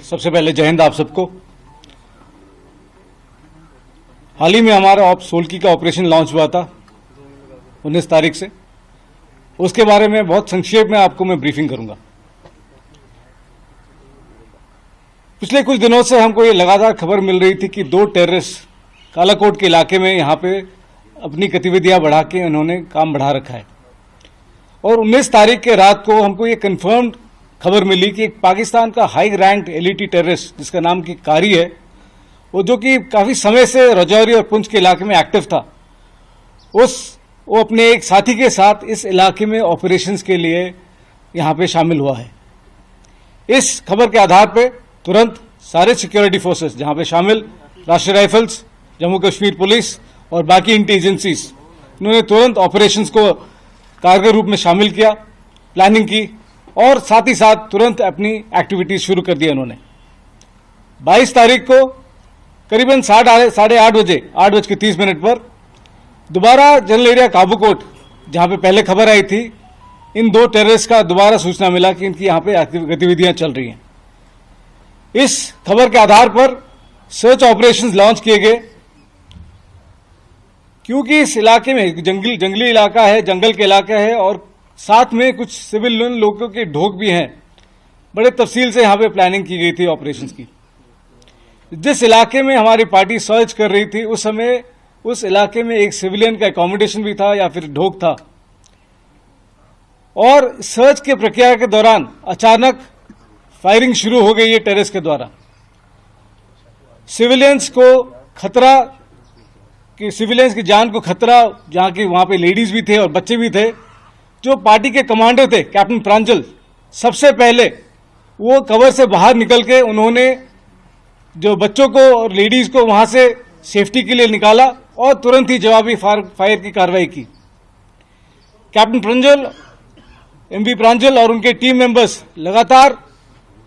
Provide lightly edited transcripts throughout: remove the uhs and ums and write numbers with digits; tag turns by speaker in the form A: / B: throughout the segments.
A: सबसे पहले जय हिंद आप सबको। हाल ही में हमारा सोल्की का ऑपरेशन लॉन्च हुआ था 19 तारीख से। उसके बारे में बहुत संक्षेप में आपको मैं ब्रीफिंग करूंगा। पिछले कुछ दिनों से हमको ये लगातार खबर मिल रही थी कि 2 टेररिस्ट कालाकोट के इलाके में यहाँ पे अपनी गतिविधियां बढ़ा के उन्होंने काम बढ़ा रखा है। और 19 तारीख के रात को हमको ये कंफर्म्ड खबर मिली कि एक पाकिस्तान का हाई रैंक्ड एलिटी टेररिस्ट जिसका नाम की कारी है, वो जो कि काफ़ी समय से राजौरी और पुंछ के इलाके में एक्टिव था, वो अपने एक साथी के साथ इस इलाके में ऑपरेशंस के लिए यहाँ पे शामिल हुआ है। इस खबर के आधार पे तुरंत सारे सिक्योरिटी फोर्सेस जहाँ पे शामिल राष्ट्रीय राइफल्स, जम्मू कश्मीर पुलिस और बाकी इंटेलिजेंसीज, इन्होंने तुरंत ऑपरेशंस को कारगर रूप में शामिल किया, प्लानिंग की और साथ ही साथ तुरंत अपनी एक्टिविटीज शुरू कर दी उन्होंने। 22 तारीख को करीबन 8:30 बजे 8:30 पर दोबारा जनरल एरिया काबूकोट, जहां पे पहले खबर आई थी, इन 2 टेररिस्ट का दोबारा सूचना मिला कि इनकी यहां पे गतिविधियां चल रही हैं। इस खबर के आधार पर सर्च ऑपरेशंस लॉन्च किए गए, क्योंकि इस इलाके में जंगली इलाका है, जंगल के इलाका है और साथ में कुछ सिविल लोगों के ढोक भी हैं। बड़े तफसील से यहाँ पे प्लानिंग की गई थी ऑपरेशंस की। जिस इलाके में हमारी पार्टी सर्च कर रही थी उस समय उस इलाके में एक सिविलियन का एकोमोडेशन भी था या फिर ढोक था। और सर्च के प्रक्रिया के दौरान अचानक फायरिंग शुरू हो गई है टेररिस्ट के द्वारा। सिविलियंस को खतरा, कि सिविलियंस की जान को खतरा, जहां की वहां पे लेडीज भी थे और बच्चे भी थे। जो पार्टी के कमांडर थे कैप्टन प्रांजल, सबसे पहले वो कवर से बाहर निकल के उन्होंने जो बच्चों को और लेडीज को वहां से सेफ्टी के लिए निकाला और तुरंत ही जवाबी फायर की कार्रवाई की। कैप्टन प्रांजल, एमवी प्रांजल और उनके टीम मेंबर्स लगातार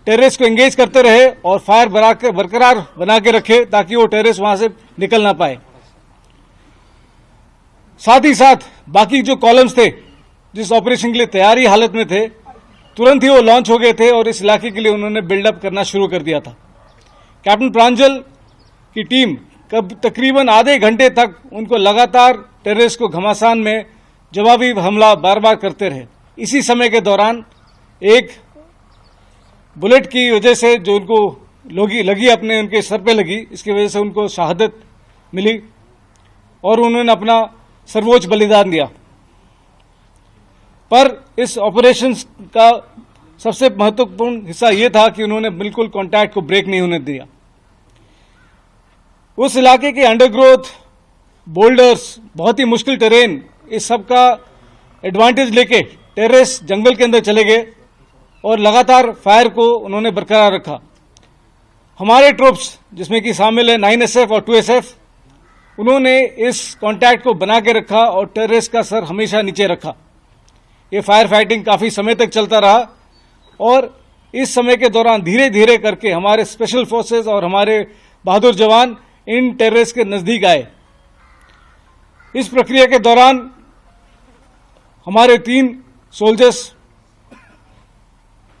A: टेररिस्ट को एंगेज करते रहे और फायर बरकरार बना के रखे ताकि वो टेररिस्ट वहां से निकल ना पाए। साथ ही साथ बाकी जो कॉलम्स थे जिस ऑपरेशन के लिए तैयारी हालत में थे, तुरंत ही वो लॉन्च हो गए थे और इस इलाके के लिए उन्होंने बिल्डअप करना शुरू कर दिया था। कैप्टन प्रांजल की टीम तकरीबन आधे घंटे तक उनको लगातार टेररिस्ट को घमासान में जवाबी हमला बार बार करते रहे। इसी समय के दौरान एक बुलेट की वजह से जो उनको लगी अपने उनके सर पे लगी, इसकी वजह से उनको शहादत मिली और उन्होंने अपना सर्वोच्च बलिदान दिया। पर इस ऑपरेशन का सबसे महत्वपूर्ण हिस्सा यह था कि उन्होंने बिल्कुल कांटेक्ट को ब्रेक नहीं होने दिया। उस इलाके के अंडरग्रोथ, बोल्डर्स, बहुत ही मुश्किल टेरेन, इस सब का एडवांटेज लेके टेररिस्ट जंगल के अंदर चले गए और लगातार फायर को उन्होंने बरकरार रखा। हमारे ट्रूप्स, जिसमें कि शामिल है 9SF और 2SF, उन्होंने इस कांटेक्ट को बना के रखा और टेररिस्ट का सर हमेशा नीचे रखा। ये फायर फाइटिंग काफ़ी समय तक चलता रहा और इस समय के दौरान धीरे धीरे करके हमारे स्पेशल फोर्सेस और हमारे बहादुर जवान इन टेररिस्ट के नज़दीक आए। इस प्रक्रिया के दौरान हमारे 3 सोल्जर्स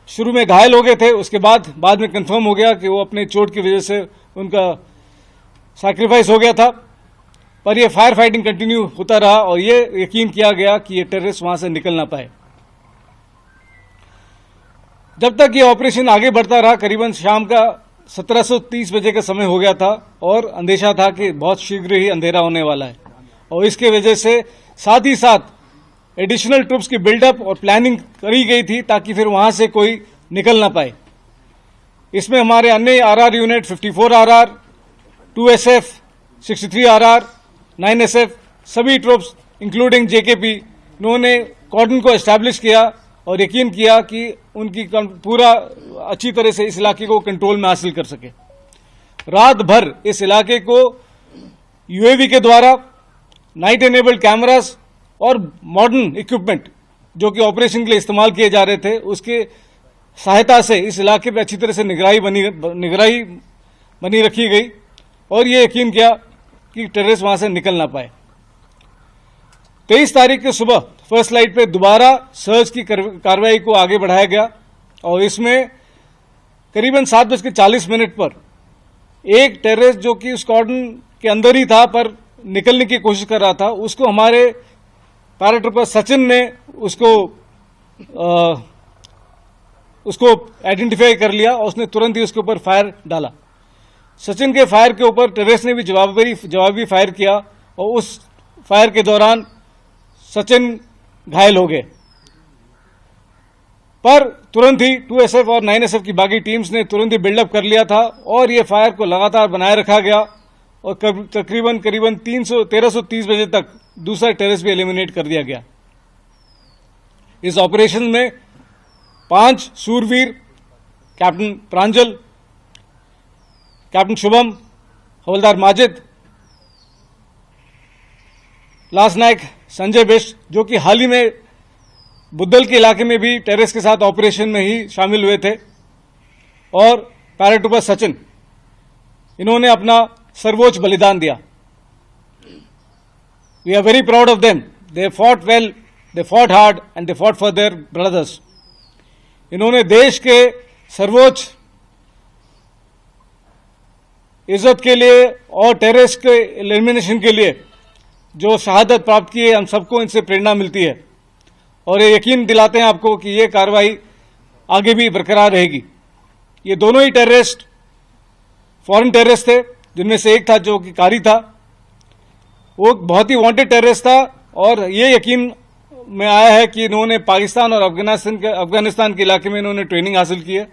A: शुरू में घायल हो गए थे, उसके बाद में कंफर्म हो गया कि वो अपने चोट की वजह से उनका सैक्रिफाइस हो गया था। पर यह फायर फाइटिंग कंटिन्यू होता रहा और ये यकीन किया गया कि ये टेररिस्ट वहां से निकल ना पाए। जब तक ये ऑपरेशन आगे बढ़ता रहा, करीबन शाम का 17:30 बजे का समय हो गया था और अंदेशा था कि बहुत शीघ्र ही अंधेरा होने वाला है और इसके वजह से साथ ही साथ एडिशनल ट्रूप्स की बिल्डअप और प्लानिंग करी गई थी ताकि फिर वहां से कोई निकल ना पाए। इसमें हमारे अन्य RR unit 54 RR, 2SF, 63 RR, 9SF, सभी ट्रूप्स इंक्लूडिंग JKP, इन्होंने कॉर्डन को एस्टैब्लिश किया और यकीन किया कि उनकी पूरा अच्छी तरह से इस इलाके को कंट्रोल में हासिल कर सके। रात भर इस इलाके को UAV के द्वारा, नाइट एनेबल्ड कैमरास और मॉडर्न इक्विपमेंट जो कि ऑपरेशन के लिए इस्तेमाल किए जा रहे थे, उसके सहायता से इस इलाके पे अच्छी तरह से निगरानी बनी रखी गई और ये यकीन किया कि टेररिस्ट वहां से निकल ना पाए। 23 तारीख की सुबह फर्स्ट लाइट पे दोबारा सर्च की कार्रवाई को आगे बढ़ाया गया और इसमें करीबन 7:40 पर एक टेररिस्ट जो कि उस कॉर्डन के अंदर ही था पर निकलने की कोशिश कर रहा था, उसको हमारे पैराट्रूपर सचिन ने उसको आइडेंटिफाई कर लिया और उसने तुरंत ही उसके ऊपर फायर डाला। सचिन के फायर के ऊपर टेररिस्ट ने भी जवाबी फायर किया और उस फायर के दौरान सचिन घायल हो गए। पर तुरंत ही 2SF और 9SF की बाकी टीम्स ने तुरंत ही बिल्डअप कर लिया था और ये फायर को लगातार बनाए रखा गया और तकरीबन 1330 बजे तक दूसरा टेररिस्ट भी एलिमिनेट कर दिया गया। इस ऑपरेशन में 5 शूरवीर, कैप्टन प्रांजल, कैप्टन शुभम, हवलदार माजिद, लांस नायक संजय बिष्ट, जो कि हाल ही में बुद्धल के इलाके में भी टेररिस्ट के साथ ऑपरेशन में ही शामिल हुए थे, और पैराट्रूपर सचिन, इन्होंने अपना सर्वोच्च बलिदान दिया। We are very proud of them. They fought well, they fought hard and they fought for their brothers. इन्होंने देश के सर्वोच्च इज्जत के लिए और टेररिस्ट के एलिमिनेशन के लिए जो शहादत प्राप्त की है, हम सबको इनसे प्रेरणा मिलती है और ये यकीन दिलाते हैं आपको कि ये कार्रवाई आगे भी बरकरार रहेगी। ये दोनों ही टेररिस्ट फॉरेन टेररिस्ट थे, जिनमें से एक था जो कि कारी था, वो बहुत ही वांटेड टेररिस्ट था और ये यकीन में आया है कि इन्होंने पाकिस्तान और अफगानिस्तान के इलाके में इन्होंने ट्रेनिंग हासिल की है।